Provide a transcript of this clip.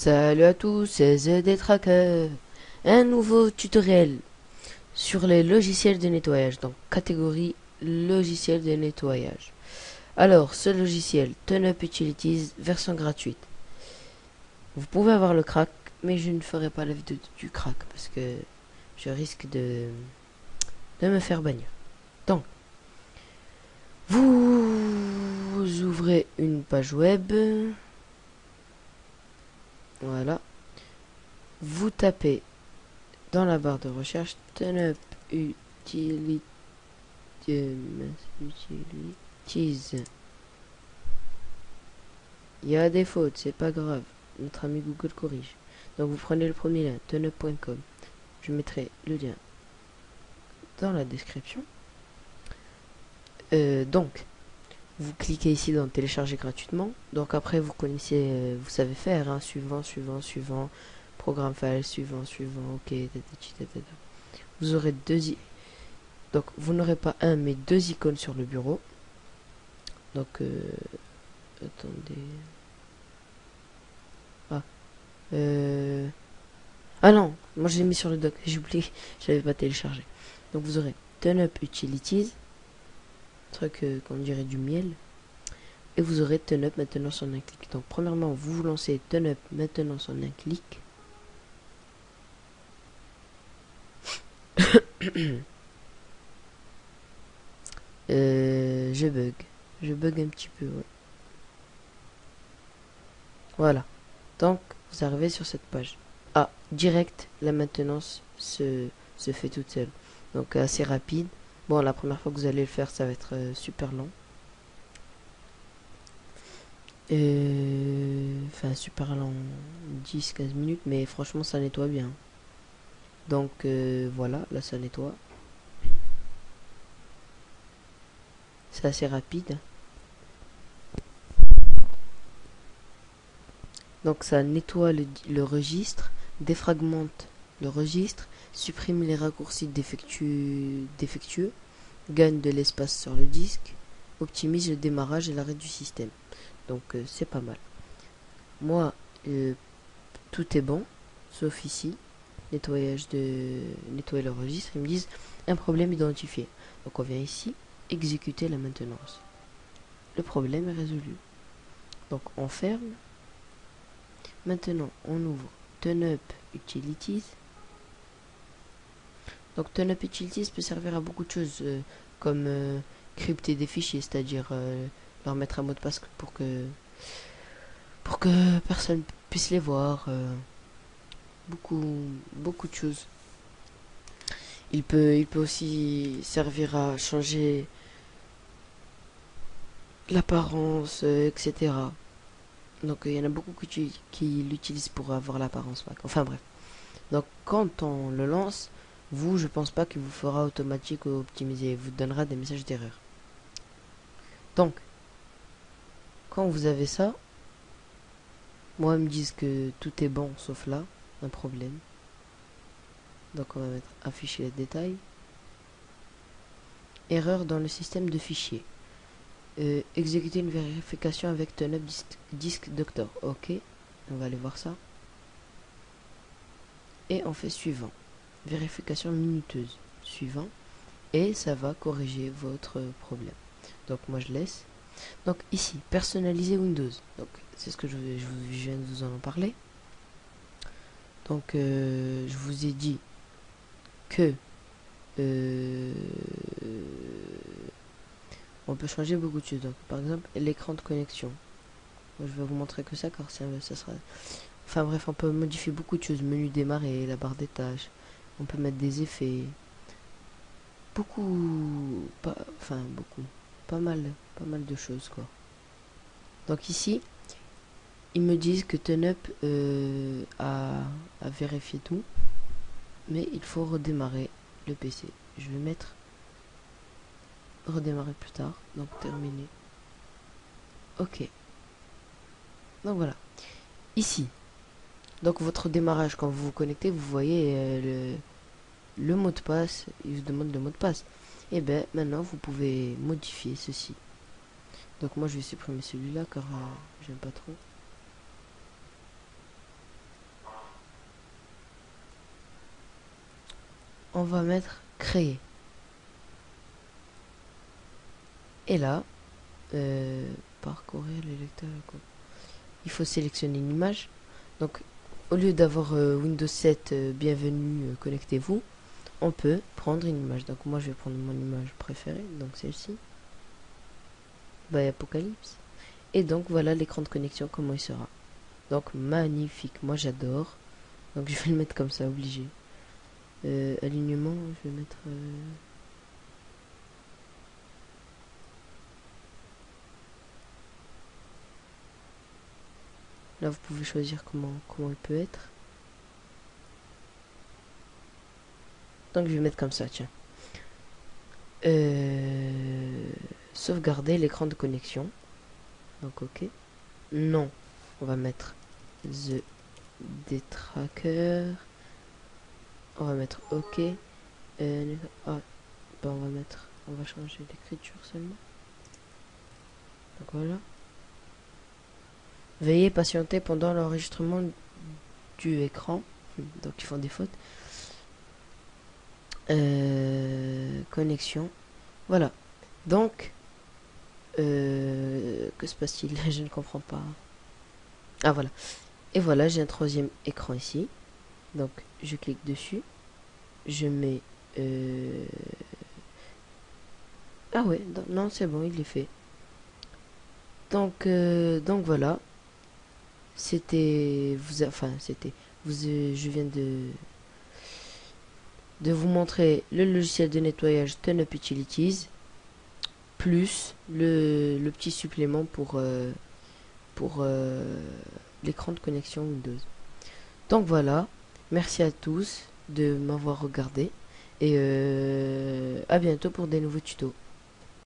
Salut à tous, c'est ZD Tracker. Un nouveau tutoriel sur les logiciels de nettoyage, donc catégorie logiciel de nettoyage. Alors, ce logiciel, TurnUp Utilities, version gratuite. Vous pouvez avoir le crack, mais je ne ferai pas la vidéo du crack parce que je risque de me faire bannir. Donc, vous ouvrez une page web. Voilà. Vous tapez dans la barre de recherche TurnUp Utilities. Il y a des fautes, c'est pas grave. Notre ami Google corrige. Donc vous prenez le premier lien, turnup.com. Je mettrai le lien dans la description. Donc, vous cliquez ici dans télécharger gratuitement. Donc après, vous connaissez, vous savez faire, hein, suivant, programme file, suivant, ok, vous aurez donc vous n'aurez pas un, mais deux icônes sur le bureau. Donc, attendez. Ah non, moi je l'ai mis sur le dock, j'ai oublié, je l'avais pas téléchargé. Donc vous aurez TurnUp Utilities, truc qu'on dirait du miel, et vous aurez TurnUp maintenance en un clic. Donc premièrement, vous lancez TurnUp maintenance en un clic. je bug un petit peu, ouais. Voilà, donc vous arrivez sur cette page. Ah, direct, la maintenance se fait toute seule. Donc assez rapide. Bon, la première fois que vous allez le faire, ça va être super long. Enfin, super long, 10-15 minutes, mais franchement, ça nettoie bien. Donc voilà, là ça nettoie. C'est assez rapide. Donc ça nettoie le registre, défragmente le registre, supprime les raccourcis défectueux, gagne de l'espace sur le disque, optimise le démarrage et l'arrêt du système. Donc c'est pas mal. Moi, tout est bon, sauf ici, nettoyer le registre. Ils me disent un problème identifié. Donc on vient ici, exécuter la maintenance. Le problème est résolu. Donc on ferme. Maintenant, on ouvre TurnUp Utilities. Donc TurnUp Utilities peut servir à beaucoup de choses, comme crypter des fichiers, c'est-à-dire leur mettre un mot de passe pour que personne puisse les voir. Beaucoup de choses. Il peut aussi servir à changer l'apparence, etc. Donc il y en a beaucoup qui l'utilisent pour avoir l'apparence Mac. Enfin bref. Donc quand on le lance, je pense pas qu'il vous fera automatique ou optimiser. Il vous donnera des messages d'erreur. Donc, quand vous avez ça, moi ils me disent que tout est bon sauf là, un problème. Donc on va mettre afficher les détails. Erreur dans le système de fichiers. Exécuter une vérification avec TurnUp Disk Doctor. Ok, on va aller voir ça. Et on fait suivant. Vérification minuteuse. Suivant. Et ça va corriger votre problème. Donc moi je laisse. Donc ici, personnaliser Windows. Donc c'est ce que je viens de vous en parler. Donc je vous ai dit que on peut changer beaucoup de choses. Donc par exemple l'écran de connexion. Moi, je vais vous montrer que ça car ça sera. Enfin bref, on peut modifier beaucoup de choses. Menu démarrer, la barre des tâches. On peut mettre des effets. Pas mal de choses quoi. Donc ici, ils me disent que TurnUp a vérifié tout, mais il faut redémarrer le PC. Je vais mettre redémarrer plus tard, donc terminé. Ok. Donc voilà. Ici, donc votre démarrage, quand vous vous connectez, vous voyez le mot de passe, il vous demande le mot de passe. Et bien maintenant vous pouvez modifier ceci. Donc moi je vais supprimer celui-là car j'aime pas trop. on va mettre créer. Et là, parcourir les lecteurs. Il faut sélectionner une image. Donc, au lieu d'avoir Windows 7, bienvenue, connectez-vous, on peut prendre une image. Donc, moi, je vais prendre mon image préférée, donc celle-ci. By Apocalypse. Et donc, voilà l'écran de connexion, comment il sera. Donc, magnifique. Moi, j'adore. Donc, je vais le mettre comme ça, obligé. Alignement, je vais mettre... Là, vous pouvez choisir comment il peut être. Donc, je vais mettre comme ça, tiens. Sauvegarder l'écran de connexion. Donc, ok. Non. On va mettre The Detracker. On va mettre ok. On va changer l'écriture seulement. Donc voilà. Veuillez patienter pendant l'enregistrement du écran. Donc ils font des fautes. Connexion. Voilà. Donc, que se passe-t-il? Je ne comprends pas. Ah voilà. Et voilà, j'ai un troisième écran ici. Donc, je clique dessus. Je mets... Ah ouais, non, c'est bon, il est fait. Donc voilà. C'était... je viens de vous montrer le logiciel de nettoyage TurnUp Utilities plus le petit supplément pour l'écran de connexion Windows. Donc voilà, merci à tous de m'avoir regardé et à bientôt pour des nouveaux tutos.